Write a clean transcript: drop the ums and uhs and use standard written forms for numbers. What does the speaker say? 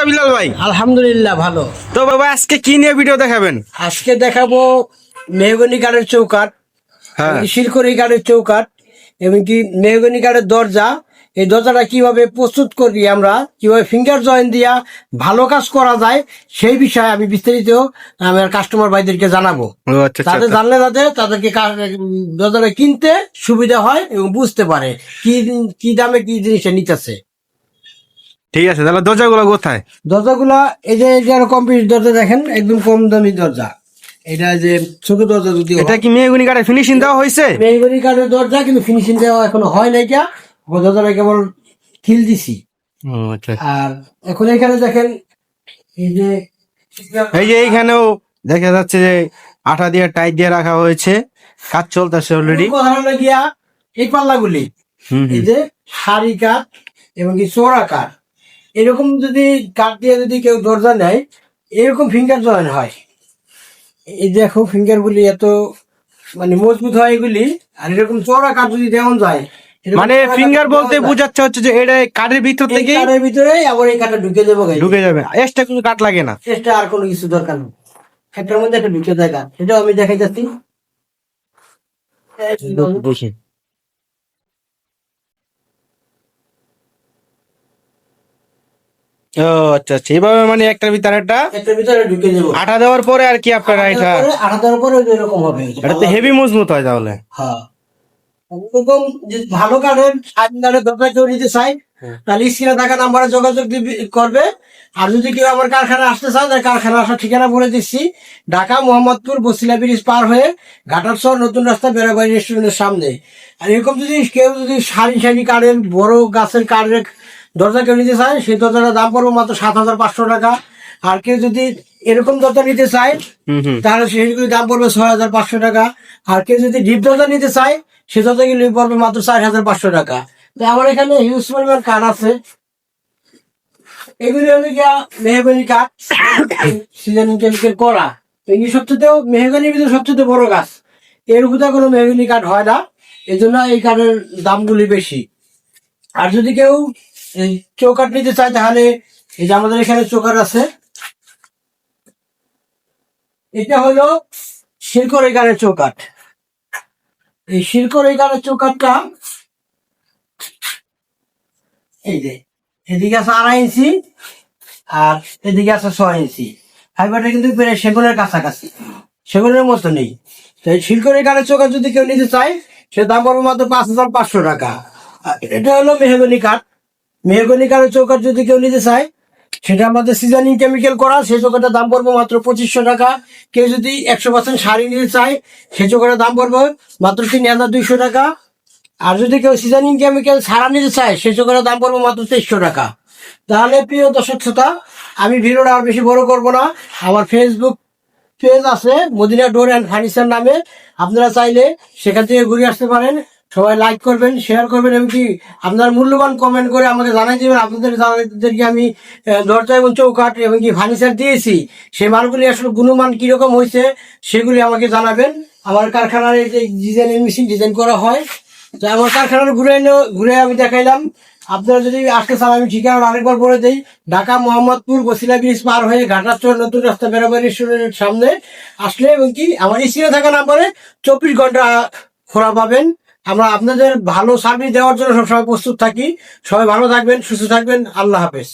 বিলাল ভাই? আলহামদুলিল্লাহ ভালো। তো বাবা আজকে কি নিয়ে ভিডিও দেখাবেন? আজকে দেখাবো মেহগনি কাঠের চৌকাঠ, হ্যাঁ, শিরকড়ি কাঠের চৌকাঠ এবং কি মেহগনি কাঠের দরজা। এই দরজাটা কিভাবে প্রস্তুত করি আমরা, কিভাবে ফিঙ্গার জয়েন্ট দিয়া ভালো কাজ করা যায়, সেই বিষয়ে আমি বিস্তারিত আমার কাস্টমার ভাইদেরকে জানাবো। ও আচ্ছা আচ্ছা, তাদের জানলে তাদেরকে দরজাটা কিনতে সুবিধা হয় এবং বুঝতে পারে কি কি দামে কি জিনিসটা নিতেছে। ঠিক আছে। তাহলে দরজাগুলো কোথায়? দরজাগুলা এই যে কমপ্লিট দরজা দেখেন, একদম কম দামি দরজা। এটা যে ছোট দরজা, যদি এটা কি মেহগনি কাঠের ফিনিশিং দেওয়া হয়েছে? মেহগনি কাঠের দরজা, কিন্তু ফিনিশিং দেওয়া এখনো হয় নাই। দরজাটা কেবল খিল দিছি। ও আচ্ছা। আর এখন এখানে দেখেন, এই যে এইখানেও দেখা যাচ্ছে যে আঠা দিয়ে টাইট দিয়ে রাখা হয়েছে, কাজ চলতেছে অলরেডি। গিয়া এই পাল্লাগুলি, এই যে সারি কাঠ এবং কি চোরা কাঠ, এরকম যদি কাঠ দিয়ে যদি কেউ দরজা নেয়, এরকম ফিঙ্গার জয়েন হয়। এই দেখো ফিঙ্গার গুলি এত মানে মজবুত হয় এগুলি। আর এরকম চওড়া কাঠ যদি দেওয়া যায়, মানে ফিঙ্গার বলতে বোঝাচ্ছে হচ্ছে যে এটা কাঠের ভিতর থেকে, কাঠের ভিতরে আবার এই কাঠটা ঢুকে দেবো, ঢুকে যাবে, এক্সট্রা কোনো কাঠ লাগে না, এটা আর কোনো কিছু দরকার নেই। একটার মধ্যে একটা ঢুকে যায় কাঠ, এটাও আমি দেখাই যাচ্ছি। ও আচ্ছা আচ্ছা, এইভাবে মানে একটার ভিতরে একটার ভিতরে ঢুকে দেবো। আঠা দেওয়ার পরে আর কি আপনারা এটা আঠা দেওয়ার পরে এরকম হবে। এটা তো হেভি মজবুত হয় তাহলে। হ্যাঁ, এরকম যে ভালো কাঠের স্বাধীন কাঠের দরকার কেউ নিতে চাই, তাহলে স্ক্রিনে থাকা নাম্বারে যোগাযোগ করবে। আর যদি কেউ আমার কারখানা আসতে চায়, তাহলে কারখানা আসার ঠিকানা বলে দিচ্ছি। ঢাকা মোহাম্মদপুর বসিলা ব্রিজ পার হয়ে ঘাটারচর নতুন রাস্তা বেড়াবাড়ি রেস্টুরেন্টের সামনে। আর এরকম যদি কেউ যদি সারি সারি কাঠের বড় গাছের কাঠের দরজা কেউ নিতে চায়, সেই দরজাটার দাম পড়বে মাত্র 7,500 টাকা। আর কেউ যদি এরকম দরজা নিতে চায়, তাহলে সেগুলির দাম পড়বে 6,500 টাকা। আর কেউ যদি ডিপ দরজা নিতে চায়, সে দরজাগুলি পড়বে মাত্র 4,500 টাকা। তো আমার এখানে হিউজ পরিমাণ কাঠ আছে। এগুলি হলো গিয়া মেহগনি কাঠ, সিজনিং কেমিক্যাল করা। এই সবচেয়ে মেহগনির ভিতরে সবচেয়ে বড় গাছ, এর ভিতরে কোনো মেহগনি কাঠ হয় না, এই জন্য এই কাঠের দামগুলি বেশি। আর যদি কেউ এই চৌকাঠ নিতে চায়, তাহলে এই যে আমাদের এখানে চৌকাঠ আছে। এটা হলো শিরকড়ি কাঠের চৌকাঠ। এই শিরকড়ি কাঠের চৌকাঠটা এই যে এদিকে আছে 2.5 ইঞ্চি আর এদিকে আছে 6 ইঞ্চি। ফাইবারটা কিন্তু সেগুনের কাছাকাছি, সেগুনের মতো নেই। তো এই শিরকড়ি কাঠের চৌকাঠ যদি কেউ নিতে চায়, সে দাম পড়বে মাত্র 5,500 টাকা। এটা হলো মেহগনি কাঠ। মেহগনি কাঠের চৌকাঠ যদি কেউ নিতে চায়, সেটা আমাদের সিজনিং কেমিক্যাল করা, সেই চৌকাঠের দাম পড়বে মাত্র 2,500 টাকা। কেউ যদি 100% শাড়ি নিতে চায়, সেই চৌকাঠের দাম পড়বে মাত্র 3,200 টাকা। আর যদি কেউ সিজনিং কেমিক্যাল ছাড়া নিতে চায়, সেই চৌকাঠের দাম পড়বে মাত্র 300 টাকা। তাহলে প্রিয় দর্শক শ্রোতা, আমি ভিডিওটা আর বেশি বড় করব না। আমার ফেসবুক পেজ আছে মদিনা ডোর অ্যান্ড ফার্নিচার নামে, আপনারা চাইলে সেখান থেকে ঘুরে আসতে পারেন। সবাই লাইক করবেন, শেয়ার করবেন, এমনকি আপনার মূল্যবান কমেন্ট করে আমাকে জানাই দেবেন যাদেরকে আমি দরজা এবং চৌকাঠ এবং কি ফার্নিচার দিয়েছি, সেই মালগুলি আসলে গুণমান কিরকম হয়েছে সেগুলি আমাকে জানাবেন। আমার কারখানার এই যে ডিজাইনের মেশিন ডিজাইন করা হয়, তো আমার কারখানার ঘুরে আমি দেখাইলাম। আপনারা যদি আসতে চান, আমি ঠিকানা আরেকবার বলে দিই। ঢাকা মোহাম্মদপুর বসিলা ব্রিজ পার হয়ে ঘাটারচর নতুন রাস্তা বেড়াবাড়ি রেস্টুরেন্টের সামনে আসলে এবং কি আমার স্ক্রিনে থাকা নাম্বারে 24 ঘন্টা খোলা পাবেন। আমরা আপনাদের ভালো সার্ভিস দেওয়ার জন্য সবসময় প্রস্তুত থাকি। সবাই ভালো থাকবেন, সুস্থ থাকবেন। আল্লাহ হাফেজ।